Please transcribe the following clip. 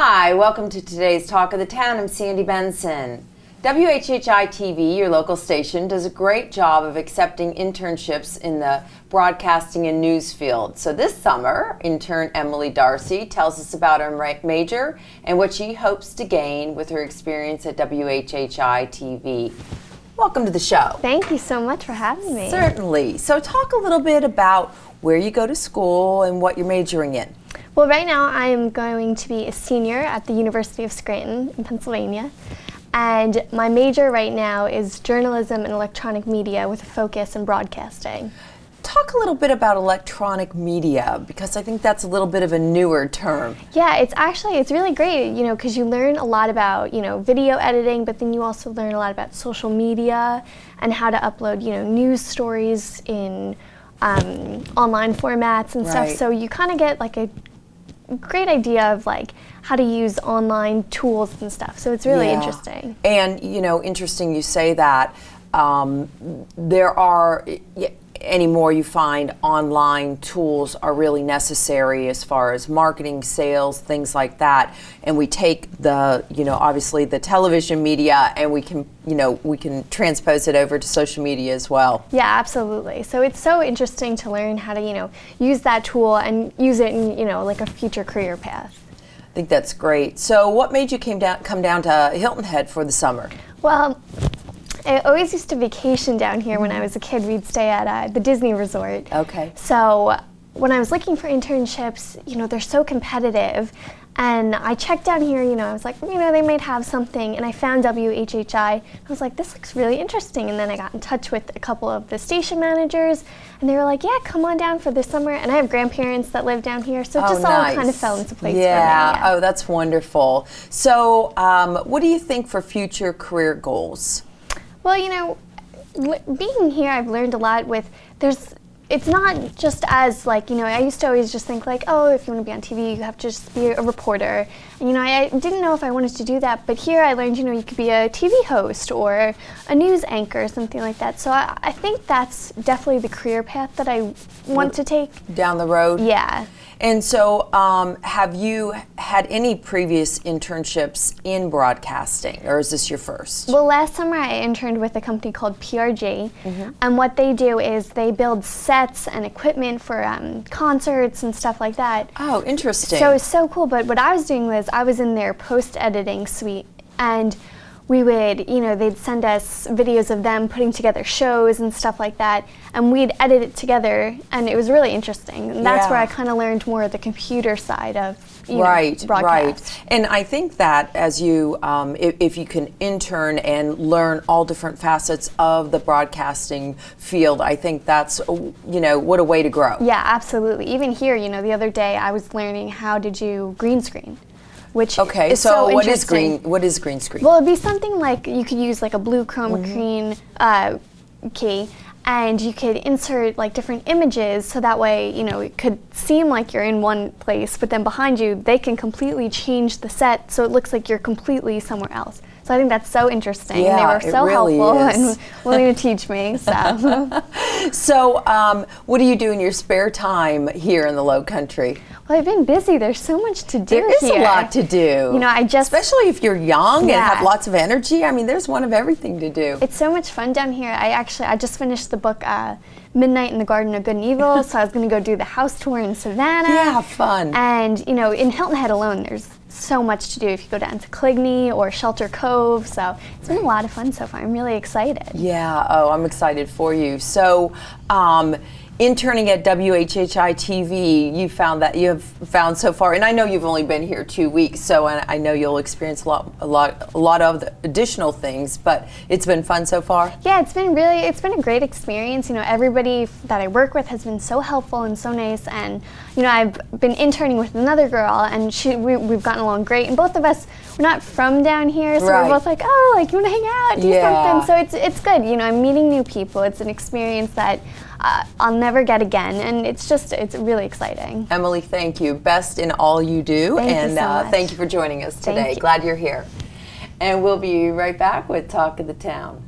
Hi, welcome to today's Talk of the Town. I'm Sandy Benson. WHHI-TV, your local station, does a great job of accepting internships in the broadcasting and news field. So this summer, intern Emily Darcy tells us about her major and what she hopes to gain with her experience at WHHI-TV. Welcome to the show. Thank you so much for having me. Certainly. So talk a little bit about where you go to school and what you're majoring in. Well, right now I am going to be a senior at the University of Scranton in Pennsylvania. And my major right now is journalism and electronic media with a focus in broadcasting. Talk a little bit about electronic media, because I think that's a little bit of a newer term. Yeah, it's really great, because you learn a lot about, video editing, but then you also learn a lot about social media and how to upload, news stories in online formats and stuff. So you kind of get like a great idea of like how to use online tools and stuff. So it's really interesting. And interesting you say that. There are anymore you find online tools are really necessary as far as marketing, sales, things like that. And we take the obviously the television media and we can transpose it over to social media as well. Yeah, absolutely. So it's so interesting to learn how to use that tool and use it in like a future career path. I think that's great. So what made you come down to Hilton Head for the summer? Well, I always used to vacation down here when I was a kid. We'd stay at the Disney Resort. Okay. So when I was looking for internships, they're so competitive. And I checked down here, I was like, they might have something. And I found WHHI. I was like, this looks really interesting. And then I got in touch with a couple of the station managers. And they were like, yeah, come on down for the summer. And I have grandparents that live down here. So it just all kind of fell into place for me. Yeah. Oh, that's wonderful. So what do you think for future career goals? Well, being here, I've learned a lot it's not just as like, I used to always just think like, oh, if you want to be on TV, you have to just be a reporter. And, I didn't know if I wanted to do that. But here I learned, you could be a TV host or a news anchor or something like that. So I think that's definitely the career path that I want to take. Down the road? Yeah. And so have you had any previous internships in broadcasting, or is this your first? Well, last summer I interned with a company called PRG, and what they do is they build sets and equipment for concerts and stuff like that. Oh, interesting. So it's so cool, but what I was doing was I was in their post-editing suite, and we would, they'd send us videos of them putting together shows and stuff like that, and we'd edit it together, and it was really interesting. And that's where I kind of learned more of the computer side of broadcast. Right. And I think that as you, if you can intern and learn all different facets of the broadcasting field, I think that's, what a way to grow. Yeah, absolutely. Even here, the other day I was learning how to do green screen. Okay, so what is green screen? Well, it'd be something like you could use like a blue chroma key, and you could insert like different images so that way it could seem like you're in one place, but then behind you they can completely change the set so it looks like you're completely somewhere else. So I think that's so interesting. Yeah, they were so really helpful and willing to teach me. So, what do you do in your spare time here in the Low Country? Well, I've been busy. There's so much to do here. There is a lot to do. Especially if you're young and have lots of energy. I mean, there's one of everything to do. It's so much fun down here. I just finished the book Midnight in the Garden of Good and Evil, so I was going to go do the house tour in Savannah. Yeah, fun. And, in Hilton Head alone, there's so much to do if you go down to Cligney or Shelter Cove. So it's been a lot of fun so far. I'm really excited. Yeah, I'm excited for you. So, interning at WHHI-TV, you have found so far, and I know you've only been here 2 weeks, so I know you'll experience a lot of the additional things, but it's been fun so far? Yeah, it's been a great experience. Everybody that I work with has been so helpful and so nice, and I've been interning with another girl, and we've gotten along great, and both of us, we're not from down here, so we're both like, oh, like, you want to hang out, do something, so it's good. I'm meeting new people. It's an experience that I'll never get again, and it's really exciting. Emily, thank you. Best in all you do, and thank you for joining us today. Glad you're here. And we'll be right back with Talk of the Town.